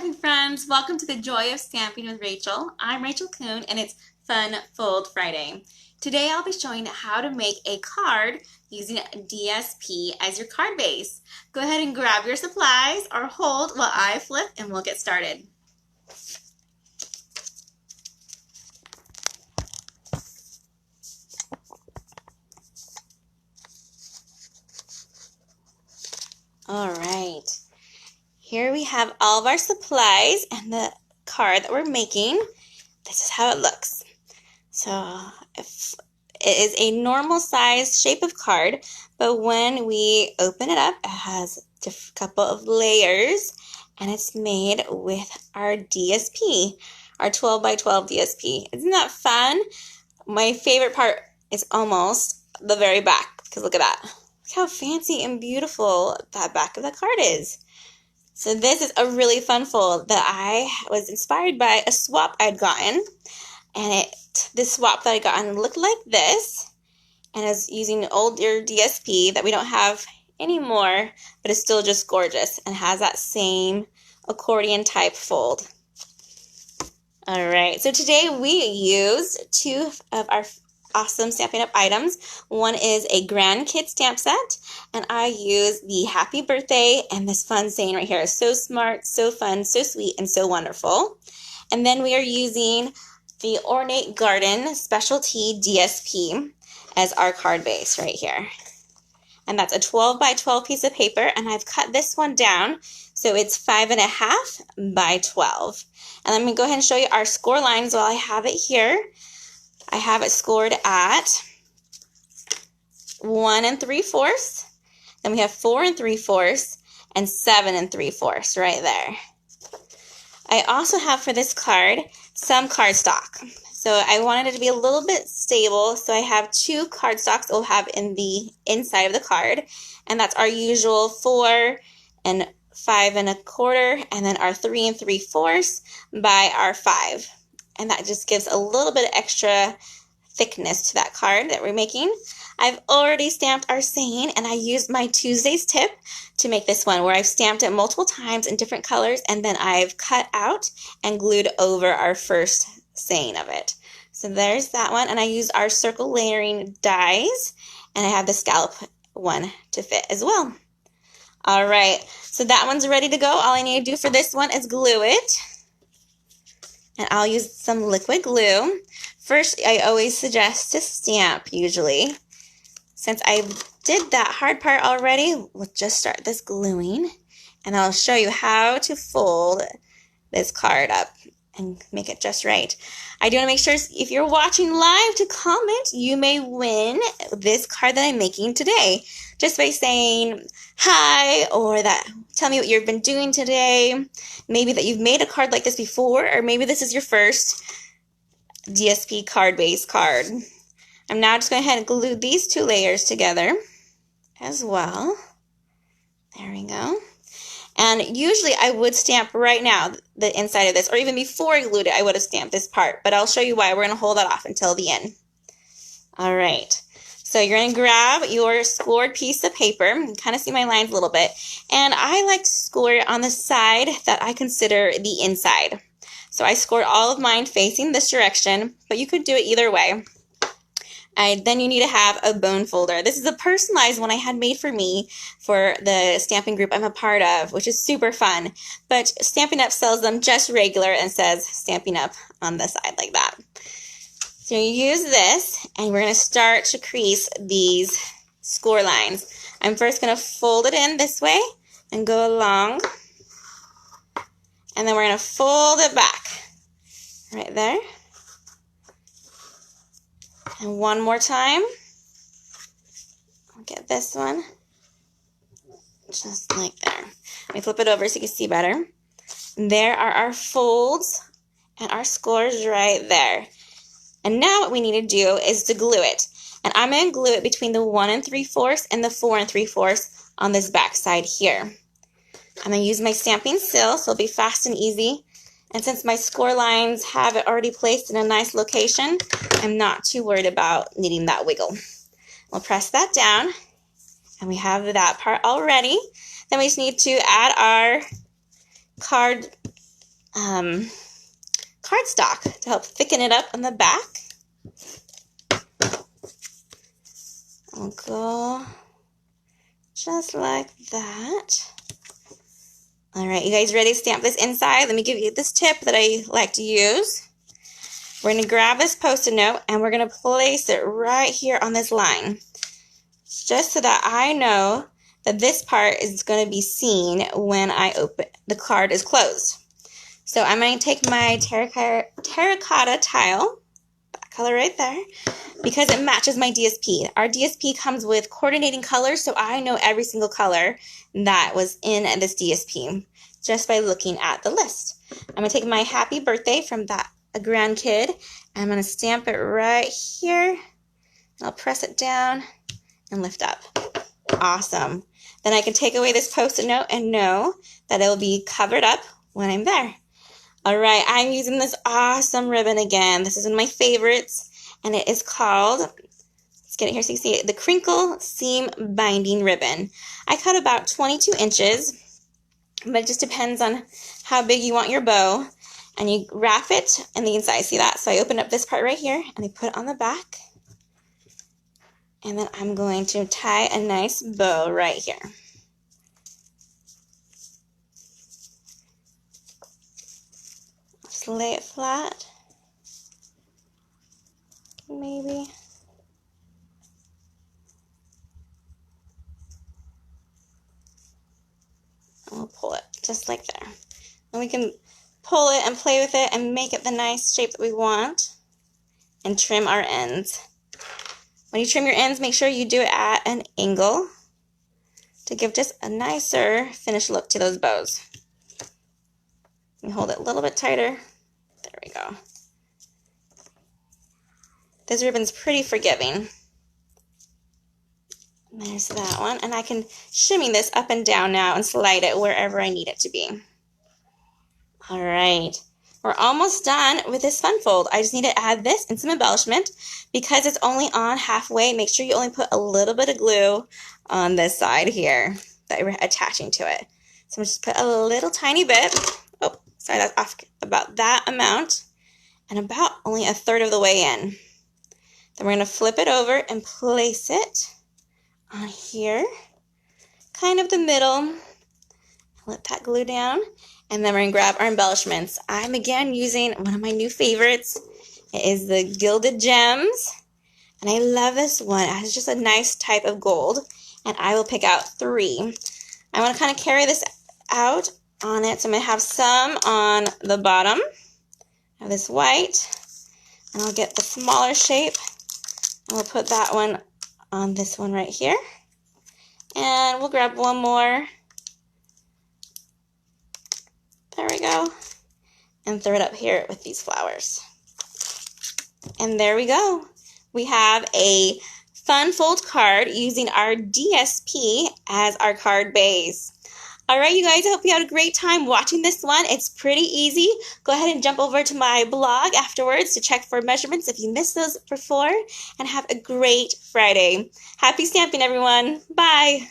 Stamping friends, welcome to the Joy of Stamping with Rachel. I'm Rachael Coon and it's Fun Fold Friday. Today I'll be showing how to make a card using DSP as your card base. Go ahead and grab your supplies or hold while I flip and we'll get started. Alright, here we have all of our supplies and the card that we're making. This is how it looks. So if it is a normal size shape of card, but when we open it up, it has a couple of layers and it's made with our DSP, our 12 by 12 DSP. Isn't that fun? My favorite part is almost the very back, because look at that. Look how fancy and beautiful that back of the card is. So this is a really fun fold that I was inspired by a swap I'd gotten. And this swap that I got looked like this, and is using older DSP that we don't have anymore, but it's still just gorgeous and has that same accordion type fold. All right, so today we used two of our awesome Stampin' Up! Items. One is a Grand Kid stamp set, and I use the Happy Birthday and this fun saying right here. So smart, so fun, so sweet, and so wonderful. And then we are using the Ornate Garden Specialty DSP as our card base right here. And that's a 12 by 12 piece of paper, and I've cut this one down so it's 5.5 by 12. And let me go ahead and show you our score lines while I have it here. I have it scored at 1 3/4. Then we have 4 3/4 and 7 3/4 right there. I also have for this card some cardstock. So I wanted it to be a little bit stable, so I have two cardstocks we'll have in the inside of the card, and that's our usual 4 and 5 1/4, and then our 3 3/4 by our 5. And that just gives a little bit of extra thickness to that card that we're making. I've already stamped our saying, and I used my Tuesday's tip to make this one, where I've stamped it multiple times in different colors, and then I've cut out and glued over our first saying of it. So there's that one, and I used our circle layering dies, and I have the scallop one to fit as well. All right, so that one's ready to go. All I need to do for this one is glue it. And I'll use some liquid glue. First, I always suggest to stamp usually. Since I did that hard part already, we'll just start this gluing. And I'll show you how to fold this card up and make it just right. I do want to make sure if you're watching live to comment, you may win this card that I'm making today. Just by saying hi, or that tell me what you've been doing today. Maybe that you've made a card like this before, or maybe this is your first DSP card base card. I'm now just going to go ahead and glue these two layers together as well. There we go. And usually I would stamp right now the inside of this, or even before I glued it, I would have stamped this part, but I'll show you why. We're going to hold that off until the end. All right. So you're going to grab your scored piece of paper. You can kind of see my lines a little bit. And I like to score it on the side that I consider the inside. So I scored all of mine facing this direction, but you could do it either way. Then you need to have a bone folder. This is a personalized one I had made for me for the stamping group I'm a part of, which is super fun. But Stampin' Up! Sells them just regular and says Stampin' Up! On the side like that. So you use this, and we're going to start to crease these score lines. I'm first going to fold it in this way and go along. And then we're going to fold it back right there. And one more time. I'll get this one just like there. Let me flip it over so you can see better. There are our folds and our scores right there. And now what we need to do is to glue it. And I'm going to glue it between the 1 3/4 and the 4 3/4 on this back side here. I'm going to use my stamping seal, so it'll be fast and easy. And since my score lines have it already placed in a nice location, I'm not too worried about needing that wiggle. We'll press that down, and we have that part all ready. Then we just need to add our card cardstock to help thicken it up on the back. I'll go just like that. All right, you guys ready to stamp this inside? Let me give you this tip that I like to use. We're going to grab this Post-it note and we're going to place it right here on this line, just so that I know that this part is going to be seen when I open the card is closed. So I'm going to take my terracotta tile, that color right there, because it matches my DSP. Our DSP comes with coordinating colors, so I know every single color that was in this DSP just by looking at the list. I'm going to take my happy birthday from a grandkid, and I'm going to stamp it right here. I'll press it down and lift up. Awesome. Then I can take away this Post-it note and know that it will be covered up when I'm there. All right, I'm using this awesome ribbon again. This is one of my favorites, and it is called, let's get it here so you see it, the Crinkle Seam Binding Ribbon. I cut about 22 inches, but it just depends on how big you want your bow. And you wrap it in the inside, see that? So I open up this part right here, and I put it on the back. And then I'm going to tie a nice bow right here. Just lay it flat. Maybe. And we'll pull it just like there. And we can pull it and play with it and make it the nice shape that we want. And trim our ends. When you trim your ends, make sure you do it at an angle to give just a nicer finished look to those bows. You hold it a little bit tighter. There we go. This ribbon's pretty forgiving. There's that one. And I can shimmy this up and down now and slide it wherever I need it to be. All right. We're almost done with this fun fold. I just need to add this and some embellishment. Because it's only on halfway, make sure you only put a little bit of glue on this side here that you're attaching to it. So I'm just put a little tiny bit. Oh, sorry, that's off about that amount. And about only a third of the way in. Then we're going to flip it over and place it on here. Kind of the middle. Let that glue down. And then we're going to grab our embellishments. I'm again using one of my new favorites. It is the Gilded Gems. And I love this one. It has just a nice type of gold. And I will pick out 3. I want to kind of carry this out on it. So I'm going to have some on the bottom. I have this white. And I'll get the smaller shape. And we'll put that one on this one right here. And we'll grab one more. There we go. And throw it up here with these flowers. And there we go. We have a fun fold card using our DSP as our card base. All right, you guys, I hope you had a great time watching this one. It's pretty easy. Go ahead and jump over to my blog afterwards to check for measurements if you missed those before. And have a great Friday. Happy stamping, everyone. Bye.